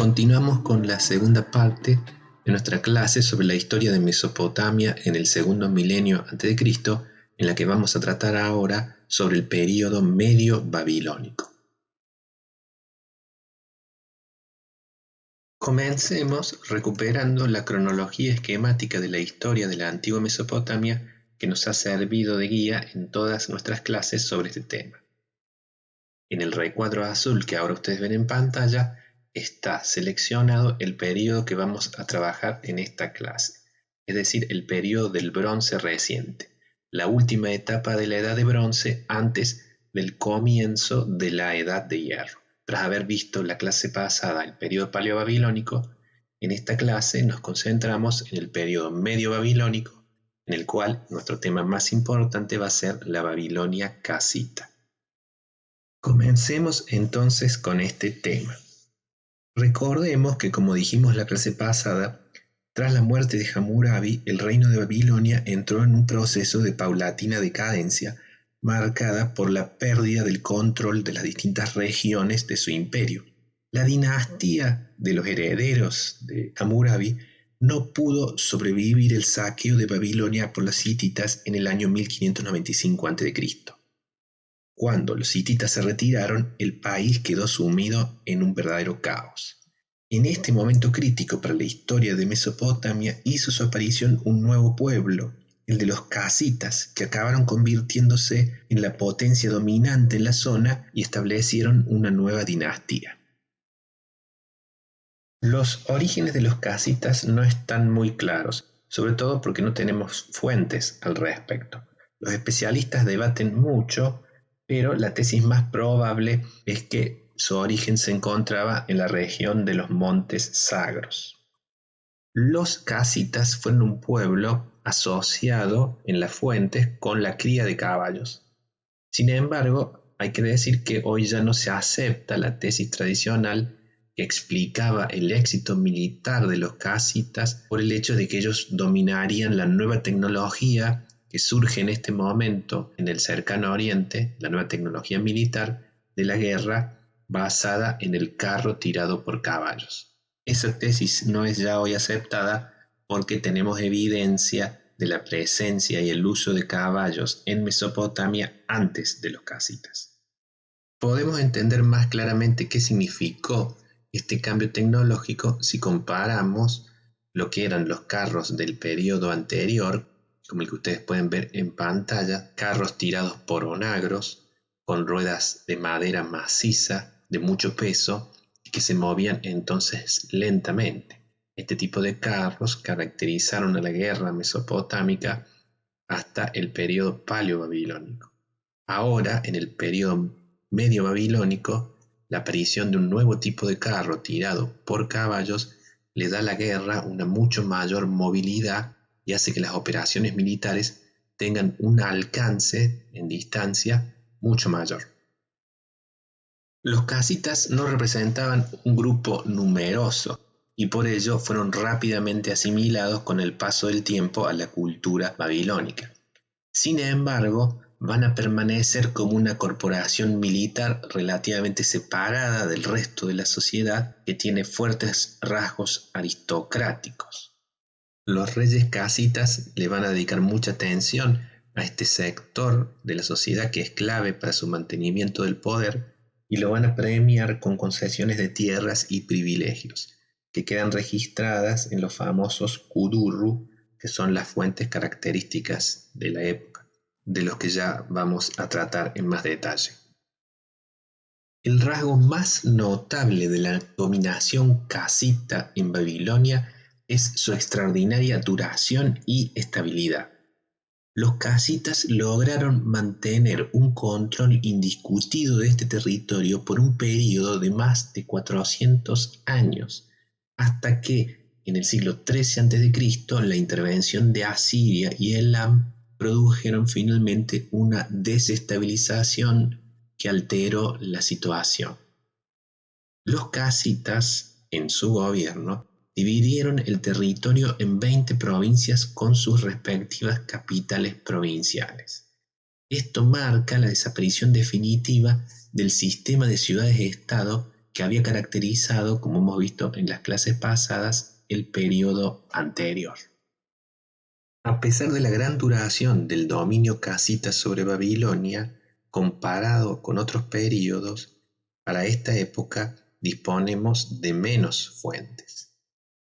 Continuamos con la segunda parte de nuestra clase sobre la historia de Mesopotamia en el segundo milenio a.C., en la que vamos a tratar ahora sobre el período medio babilónico. Comencemos recuperando la cronología esquemática de la historia de la antigua Mesopotamia que nos ha servido de guía en todas nuestras clases sobre este tema. En el recuadro azul que ahora ustedes ven en pantalla está seleccionado el periodo que vamos a trabajar en esta clase, es decir, el periodo del bronce reciente, la última etapa de la edad de bronce antes del comienzo de la edad de hierro. Tras haber visto la clase pasada el periodo paleobabilónico, en esta clase nos concentramos en el periodo medio babilónico, en el cual nuestro tema más importante va a ser la Babilonia casita. Comencemos entonces con este tema. Recordemos que, como dijimos la clase pasada, tras la muerte de Hammurabi, el reino de Babilonia entró en un proceso de paulatina decadencia, marcada por la pérdida del control de las distintas regiones de su imperio. La dinastía de los herederos de Hammurabi no pudo sobrevivir el saqueo de Babilonia por los hititas en el año 1595 a.C. Cuando los hititas se retiraron, el país quedó sumido en un verdadero caos. En este momento crítico para la historia de Mesopotamia hizo su aparición un nuevo pueblo, el de los casitas, que acabaron convirtiéndose en la potencia dominante en la zona y establecieron una nueva dinastía. Los orígenes de los casitas no están muy claros, sobre todo porque no tenemos fuentes al respecto. Los especialistas debaten mucho, pero la tesis más probable es que su origen se encontraba en la región de los Montes Sagros. Los casitas fueron un pueblo asociado en las fuentes con la cría de caballos. Sin embargo, hay que decir que hoy ya no se acepta la tesis tradicional que explicaba el éxito militar de los casitas por el hecho de que ellos dominarían la nueva tecnología que surge en este momento en el cercano oriente, la nueva tecnología militar de la guerra basada en el carro tirado por caballos. Esa tesis no es ya hoy aceptada porque tenemos evidencia de la presencia y el uso de caballos en Mesopotamia antes de los casitas. Podemos entender más claramente qué significó este cambio tecnológico si comparamos lo que eran los carros del periodo anterior, como el que ustedes pueden ver en pantalla, carros tirados por onagros, con ruedas de madera maciza, de mucho peso, y que se movían entonces lentamente. Este tipo de carros caracterizaron a la guerra mesopotámica hasta el periodo paleobabilónico. Ahora, en el periodo medio babilónico, la aparición de un nuevo tipo de carro tirado por caballos le da a la guerra una mucho mayor movilidad y hace que las operaciones militares tengan un alcance en distancia mucho mayor. Los casitas no representaban un grupo numeroso y por ello fueron rápidamente asimilados con el paso del tiempo a la cultura babilónica. Sin embargo, van a permanecer como una corporación militar relativamente separada del resto de la sociedad que tiene fuertes rasgos aristocráticos. Los reyes casitas le van a dedicar mucha atención a este sector de la sociedad que es clave para su mantenimiento del poder y lo van a premiar con concesiones de tierras y privilegios que quedan registradas en los famosos kudurru, que son las fuentes características de la época, de los que ya vamos a tratar en más detalle. El rasgo más notable de la dominación casita en Babilonia es su extraordinaria duración y estabilidad. Los casitas lograron mantener un control indiscutido de este territorio por un periodo de más de 400 años, hasta que en el siglo XIII a.C. la intervención de Asiria y Elam produjeron finalmente una desestabilización que alteró la situación. Los casitas, en su gobierno, dividieron el territorio en 20 provincias con sus respectivas capitales provinciales. Esto marca la desaparición definitiva del sistema de ciudades-estado que había caracterizado, como hemos visto en las clases pasadas, el periodo anterior. A pesar de la gran duración del dominio casita sobre Babilonia, comparado con otros períodos, para esta época disponemos de menos fuentes.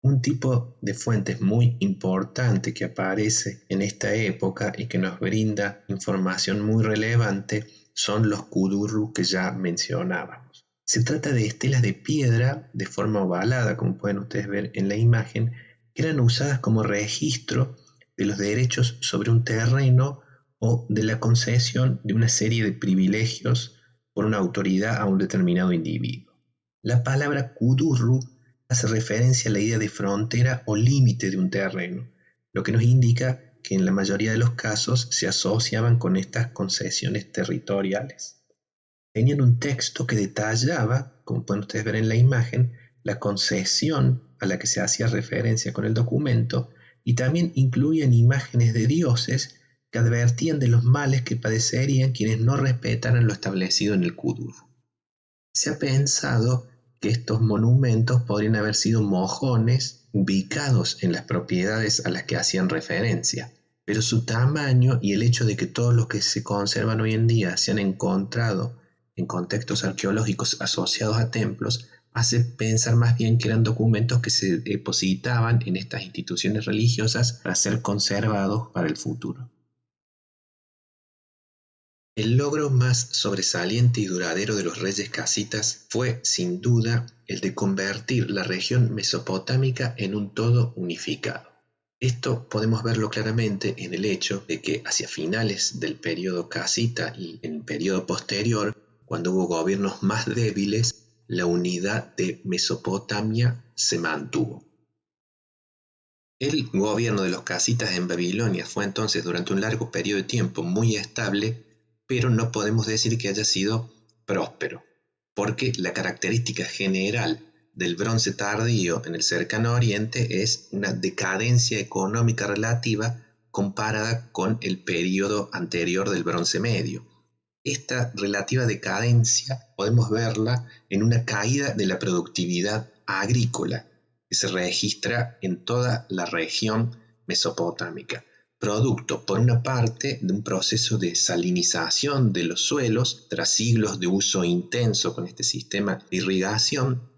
Un tipo de fuentes muy importante que aparece en esta época y que nos brinda información muy relevante son los kudurru que ya mencionábamos. Se trata de estelas de piedra de forma ovalada, como pueden ustedes ver en la imagen, que eran usadas como registro de los derechos sobre un terreno o de la concesión de una serie de privilegios por una autoridad a un determinado individuo. La palabra kudurru hace referencia a la idea de frontera o límite de un terreno, lo que nos indica que en la mayoría de los casos se asociaban con estas concesiones territoriales. Tenían un texto que detallaba, como pueden ustedes ver en la imagen, la concesión a la que se hacía referencia con el documento, y también incluían imágenes de dioses que advertían de los males que padecerían quienes no respetaran lo establecido en el kudurru. Se ha pensado que estos monumentos podrían haber sido mojones ubicados en las propiedades a las que hacían referencia, pero su tamaño y el hecho de que todos los que se conservan hoy en día se han encontrado en contextos arqueológicos asociados a templos hace pensar más bien que eran documentos que se depositaban en estas instituciones religiosas para ser conservados para el futuro. El logro más sobresaliente y duradero de los reyes casitas fue, sin duda, el de convertir la región mesopotámica en un todo unificado. Esto podemos verlo claramente en el hecho de que hacia finales del periodo casita y en el periodo posterior, cuando hubo gobiernos más débiles, la unidad de Mesopotamia se mantuvo. El gobierno de los casitas en Babilonia fue entonces durante un largo periodo de tiempo muy estable, pero no podemos decir que haya sido próspero, porque la característica general del bronce tardío en el cercano oriente es una decadencia económica relativa comparada con el periodo anterior del bronce medio. Esta relativa decadencia podemos verla en una caída de la productividad agrícola que se registra en toda la región mesopotámica, producto, por una parte, de un proceso de salinización de los suelos tras siglos de uso intenso con este sistema de irrigación,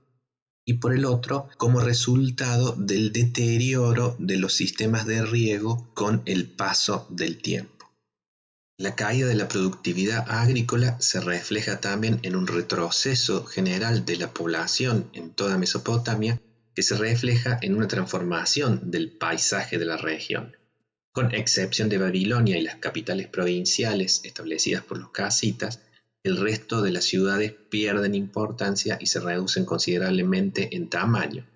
y por el otro, como resultado del deterioro de los sistemas de riego con el paso del tiempo. La caída de la productividad agrícola se refleja también en un retroceso general de la población en toda Mesopotamia, que se refleja en una transformación del paisaje de la región. Con excepción de Babilonia y las capitales provinciales establecidas por los casitas, el resto de las ciudades pierden importancia y se reducen considerablemente en tamaño.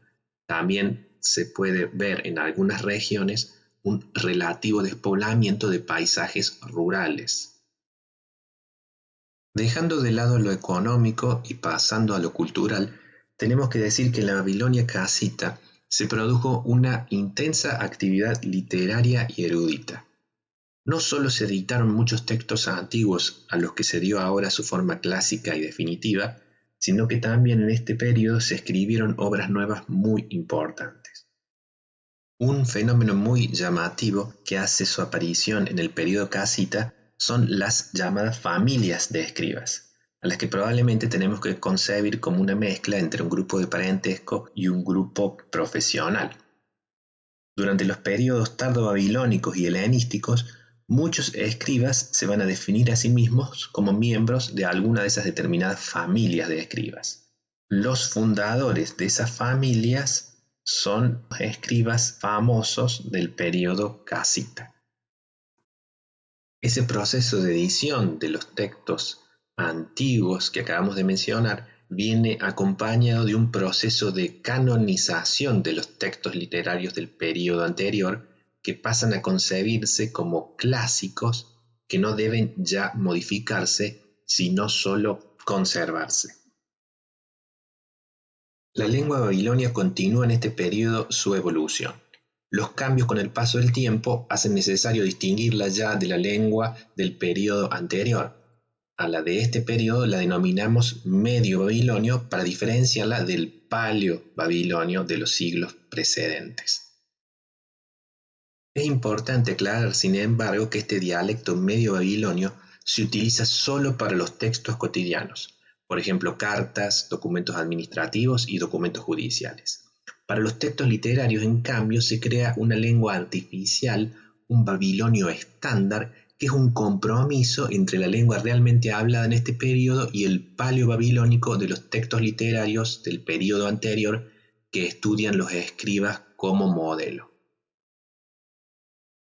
También se puede ver en algunas regiones un relativo despoblamiento de paisajes rurales. Dejando de lado lo económico y pasando a lo cultural, tenemos que decir que en la Babilonia casita se produjo una intensa actividad literaria y erudita. No solo se editaron muchos textos antiguos a los que se dio ahora su forma clásica y definitiva, sino que también en este periodo se escribieron obras nuevas muy importantes. Un fenómeno muy llamativo que hace su aparición en el periodo casita son las llamadas familias de escribas, a las que probablemente tenemos que concebir como una mezcla entre un grupo de parentesco y un grupo profesional. Durante los periodos tardo-babilónicos y helenísticos, muchos escribas se van a definir a sí mismos como miembros de alguna de esas determinadas familias de escribas. Los fundadores de esas familias son escribas famosos del periodo casita. Ese proceso de edición de los textos antiguos que acabamos de mencionar viene acompañado de un proceso de canonización de los textos literarios del periodo anterior que pasan a concebirse como clásicos que no deben ya modificarse, sino solo conservarse. La lengua babilonia continúa en este periodo su evolución. Los cambios con el paso del tiempo hacen necesario distinguirla ya de la lengua del periodo anterior. A la de este periodo la denominamos medio babilonio para diferenciarla del paleo babilonio de los siglos precedentes. Es importante aclarar, sin embargo, que este dialecto medio babilonio se utiliza solo para los textos cotidianos, por ejemplo, cartas, documentos administrativos y documentos judiciales. Para los textos literarios, en cambio, se crea una lengua artificial, un babilonio estándar, que es un compromiso entre la lengua realmente hablada en este periodo y el paleo-babilónico de los textos literarios del periodo anterior que estudian los escribas como modelo.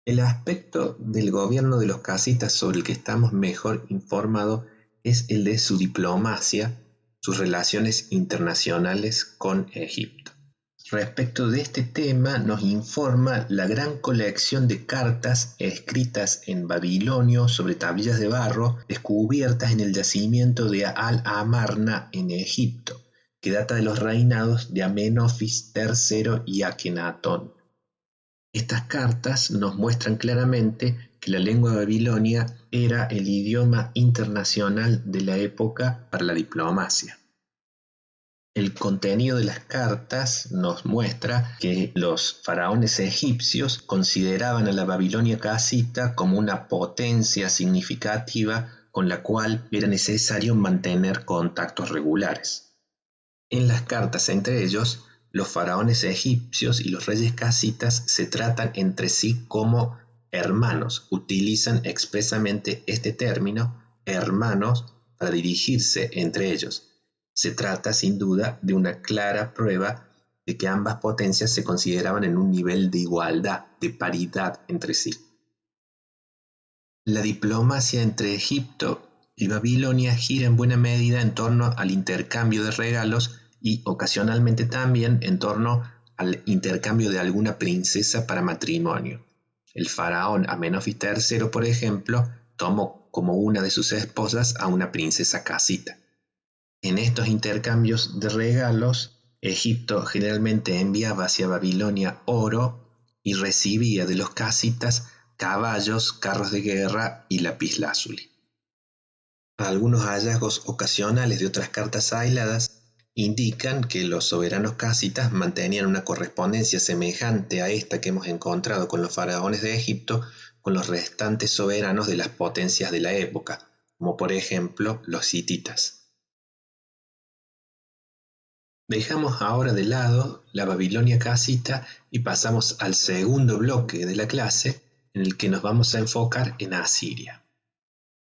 El aspecto del gobierno de los casitas sobre el que estamos mejor informados es el de su diplomacia, sus relaciones internacionales con Egipto. Respecto de este tema nos informa la gran colección de cartas escritas en babilonio sobre tablillas de barro descubiertas en el yacimiento de Al-Amarna en Egipto, que data de los reinados de Amenofis III y Akenatón. Estas cartas nos muestran claramente que la lengua babilonia era el idioma internacional de la época para la diplomacia. El contenido de las cartas nos muestra que los faraones egipcios consideraban a la Babilonia casita como una potencia significativa con la cual era necesario mantener contactos regulares. En las cartas entre ellos, los faraones egipcios y los reyes casitas se tratan entre sí como hermanos. Utilizan expresamente este término, hermanos, para dirigirse entre ellos. Se trata, sin duda, de una clara prueba de que ambas potencias se consideraban en un nivel de igualdad, de paridad entre sí. La diplomacia entre Egipto y Babilonia gira en buena medida en torno al intercambio de regalos y ocasionalmente también en torno al intercambio de alguna princesa para matrimonio. El faraón Amenofis III, por ejemplo, tomó como una de sus esposas a una princesa casita. En estos intercambios de regalos, Egipto generalmente enviaba hacia Babilonia oro y recibía de los casitas caballos, carros de guerra y lapislázuli. Algunos hallazgos ocasionales de otras cartas aisladas indican que los soberanos casitas mantenían una correspondencia semejante a esta que hemos encontrado con los faraones de Egipto con los restantes soberanos de las potencias de la época, como por ejemplo los hititas. Dejamos ahora de lado la Babilonia casita y pasamos al segundo bloque de la clase, en el que nos vamos a enfocar en Asiria.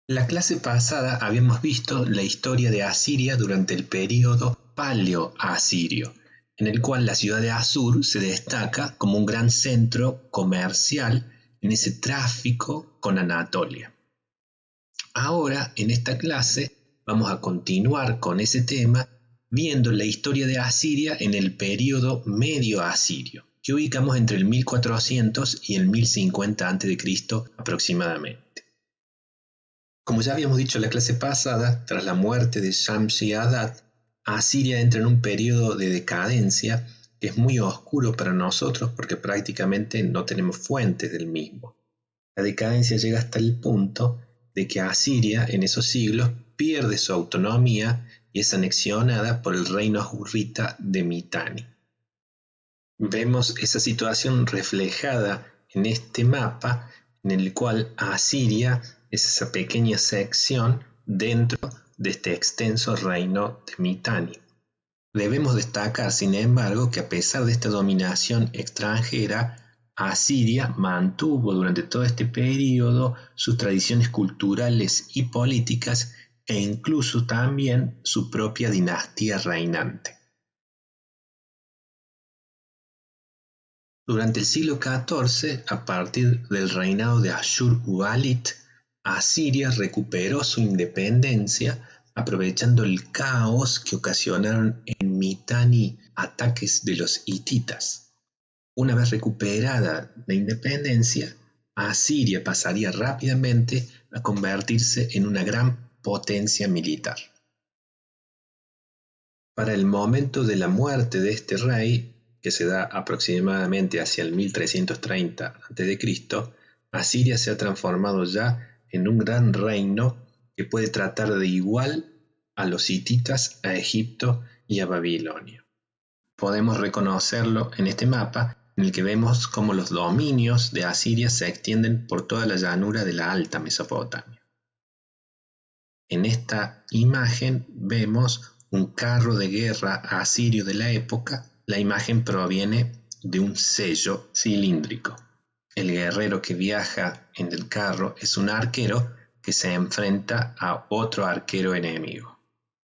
En la clase pasada habíamos visto la historia de Asiria durante el período paleo-asirio, en el cual la ciudad de Asur se destaca como un gran centro comercial en ese tráfico con Anatolia. Ahora, en esta clase, vamos a continuar con ese tema viendo la historia de Asiria en el período medio asirio, que ubicamos entre el 1400 y el 1050 a.C. aproximadamente. Como ya habíamos dicho en la clase pasada, tras la muerte de Shamshi-Adad, Asiria entra en un periodo de decadencia que es muy oscuro para nosotros porque prácticamente no tenemos fuentes del mismo. La decadencia llega hasta el punto de que Asiria en esos siglos pierde su autonomía y es anexionada por el reino ajurrita de Mitanni. Vemos esa situación reflejada en este mapa en el cual Asiria es esa pequeña sección dentro de este extenso reino de Mitanni. Debemos destacar, sin embargo, que a pesar de esta dominación extranjera, Asiria mantuvo durante todo este periodo sus tradiciones culturales y políticas e incluso también su propia dinastía reinante. Durante el siglo XIV, a partir del reinado de Ashur-uballit, Asiria recuperó su independencia aprovechando el caos que ocasionaron en Mitanni ataques de los hititas. Una vez recuperada la independencia, Asiria pasaría rápidamente a convertirse en una gran potencia militar. Para el momento de la muerte de este rey, que se da aproximadamente hacia el 1330 a.C., Asiria se ha transformado ya en un gran reino que puede tratar de igual a los hititas, a Egipto y a Babilonia. Podemos reconocerlo en este mapa, en el que vemos cómo los dominios de Asiria se extienden por toda la llanura de la Alta Mesopotamia. En esta imagen vemos un carro de guerra asirio de la época. La imagen proviene de un sello cilíndrico. El guerrero que viaja en el carro es un arquero que se enfrenta a otro arquero enemigo.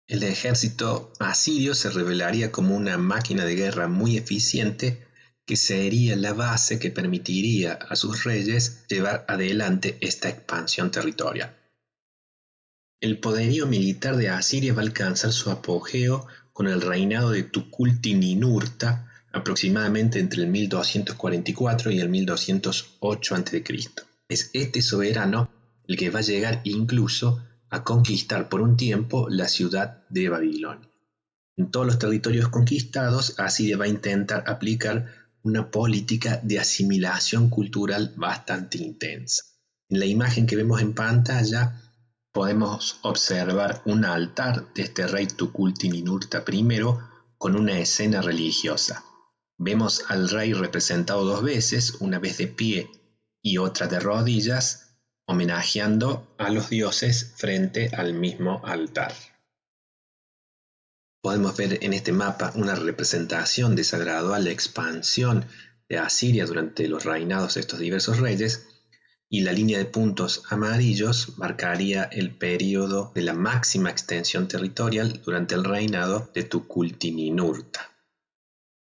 El ejército asirio se revelaría como una máquina de guerra muy eficiente que sería la base que permitiría a sus reyes llevar adelante esta expansión territorial. El poderío militar de Asiria va a alcanzar su apogeo con el reinado de Tukulti-Ninurta aproximadamente entre el 1244 y el 1208 a.C. Es este soberano el que va a llegar incluso a conquistar por un tiempo la ciudad de Babilonia. En todos los territorios conquistados, Asiria va a intentar aplicar una política de asimilación cultural bastante intensa. En la imagen que vemos en pantalla podemos observar un altar de este rey Tukulti-Ninurta I con una escena religiosa. Vemos al rey representado dos veces, una vez de pie y otra de rodillas, homenajeando a los dioses frente al mismo altar. Podemos ver en este mapa una representación de esa gradual expansión de Asiria durante los reinados de estos diversos reyes, y la línea de puntos amarillos marcaría el periodo de la máxima extensión territorial durante el reinado de Tukulti-Ninurta.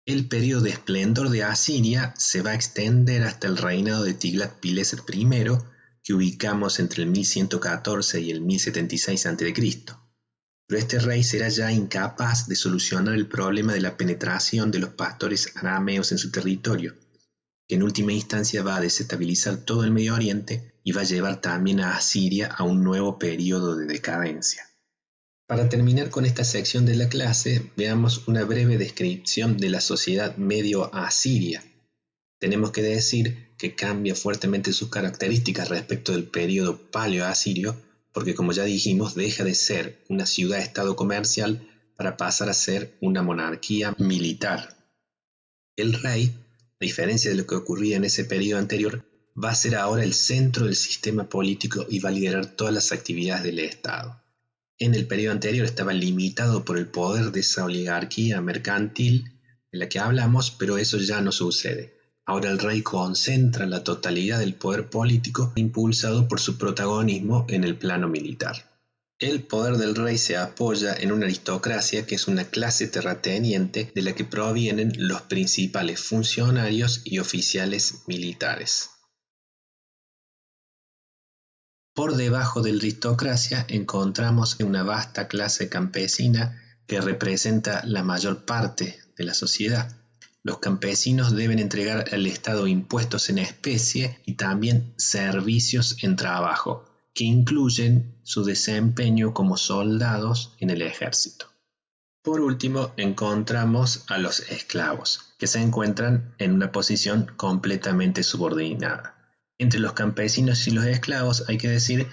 El periodo de esplendor de Asiria se va a extender hasta el reinado de Tiglat-Pileser I, que ubicamos entre el 1114 y el 1076 a.C. Pero este rey será ya incapaz de solucionar el problema de la penetración de los pastores arameos en su territorio, que en última instancia va a desestabilizar todo el Medio Oriente y va a llevar también a Asiria a un nuevo periodo de decadencia. Para terminar con esta sección de la clase, veamos una breve descripción de la sociedad medio-asiria. Tenemos que decir que cambia fuertemente sus características respecto del periodo paleo-asirio, porque como ya dijimos, deja de ser una ciudad-estado comercial para pasar a ser una monarquía militar. El rey, a diferencia de lo que ocurría en ese periodo anterior, va a ser ahora el centro del sistema político y va a liderar todas las actividades del Estado. En el periodo anterior estaba limitado por el poder de esa oligarquía mercantil de la que hablamos, pero eso ya no sucede. Ahora el rey concentra la totalidad del poder político impulsado por su protagonismo en el plano militar. El poder del rey se apoya en una aristocracia que es una clase terrateniente de la que provienen los principales funcionarios y oficiales militares. Por debajo de la aristocracia encontramos una vasta clase campesina que representa la mayor parte de la sociedad. Los campesinos deben entregar al Estado impuestos en especie y también servicios en trabajo, que incluyen su desempeño como soldados en el ejército. Por último, encontramos a los esclavos, que se encuentran en una posición completamente subordinada. Entre los campesinos y los esclavos hay que decir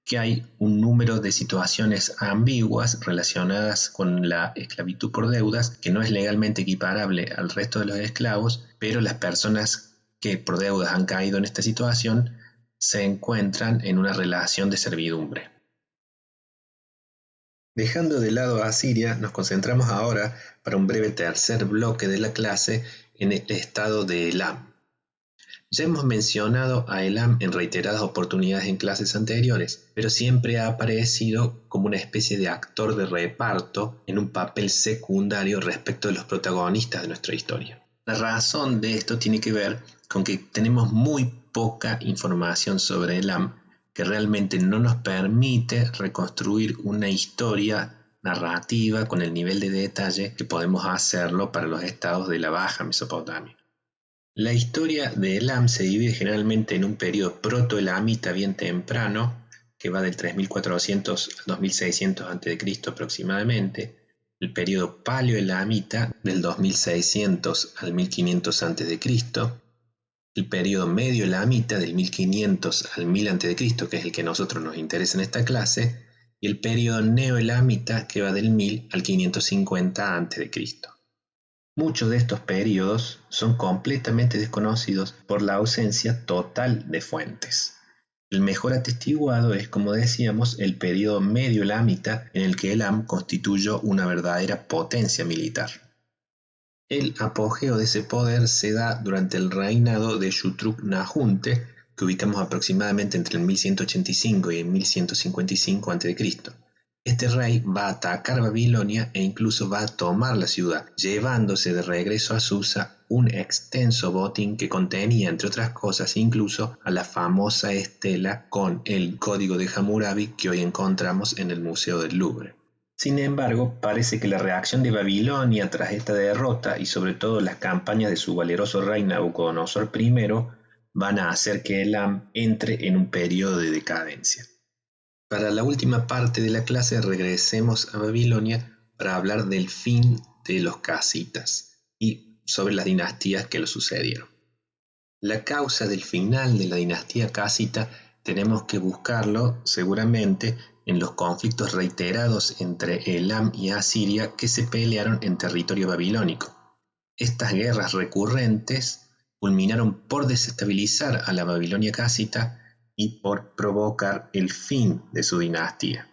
que hay un número de situaciones ambiguas relacionadas con la esclavitud por deudas que no es legalmente equiparable al resto de los esclavos, pero las personas que por deudas han caído en esta situación se encuentran en una relación de servidumbre. Dejando de lado a Asiria, nos concentramos ahora para un breve tercer bloque de la clase en el estado de Elam. Ya hemos mencionado a Elam en reiteradas oportunidades en clases anteriores, pero siempre ha aparecido como una especie de actor de reparto en un papel secundario respecto de los protagonistas de nuestra historia. La razón de esto tiene que ver con que tenemos muy poca información sobre Elam, que realmente no nos permite reconstruir una historia narrativa con el nivel de detalle que podemos hacerlo para los estados de la Baja Mesopotamia. La historia de Elam se divide generalmente en un periodo protoelamita bien temprano, que va del 3400 al 2600 a.C. aproximadamente, el periodo paleoelamita del 2600 al 1500 a.C., el periodo medio elamita del 1500 al 1000 a.C., que es el que a nosotros nos interesa en esta clase, y el periodo neoelamita, que va del 1000 al 550 a.C. Muchos de estos periodos son completamente desconocidos por la ausencia total de fuentes. El mejor atestiguado es, como decíamos, el periodo medio elamita, en el que Elam constituyó una verdadera potencia militar. El apogeo de ese poder se da durante el reinado de Shutruk-Nahunte, que ubicamos aproximadamente entre el 1185 y el 1155 a.C. Este rey va a atacar Babilonia e incluso va a tomar la ciudad, llevándose de regreso a Susa un extenso botín que contenía, entre otras cosas, incluso a la famosa estela con el código de Hammurabi que hoy encontramos en el Museo del Louvre. Sin embargo, parece que la reacción de Babilonia tras esta derrota y sobre todo las campañas de su valeroso rey Nabucodonosor I van a hacer que Elam entre en un periodo de decadencia. Para la última parte de la clase regresemos a Babilonia para hablar del fin de los casitas y sobre las dinastías que lo sucedieron. La causa del final de la dinastía casita tenemos que buscarlo seguramente en los conflictos reiterados entre Elam y Asiria que se pelearon en territorio babilónico. Estas guerras recurrentes culminaron por desestabilizar a la Babilonia casita y por provocar el fin de su dinastía.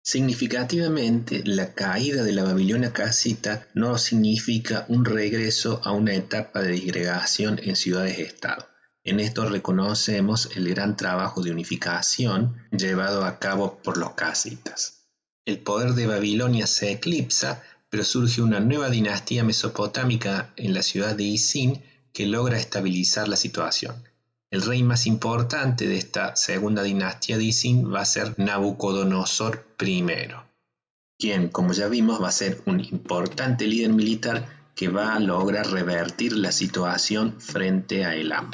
Significativamente, la caída de la Babilonia casita no significa un regreso a una etapa de disgregación en ciudades-estado. En esto reconocemos el gran trabajo de unificación llevado a cabo por los casitas. El poder de Babilonia se eclipsa, pero surge una nueva dinastía mesopotámica en la ciudad de Isin que logra estabilizar la situación. El rey más importante de esta segunda dinastía de Isin va a ser Nabucodonosor I, quien, como ya vimos, va a ser un importante líder militar que va a lograr revertir la situación frente a Elam.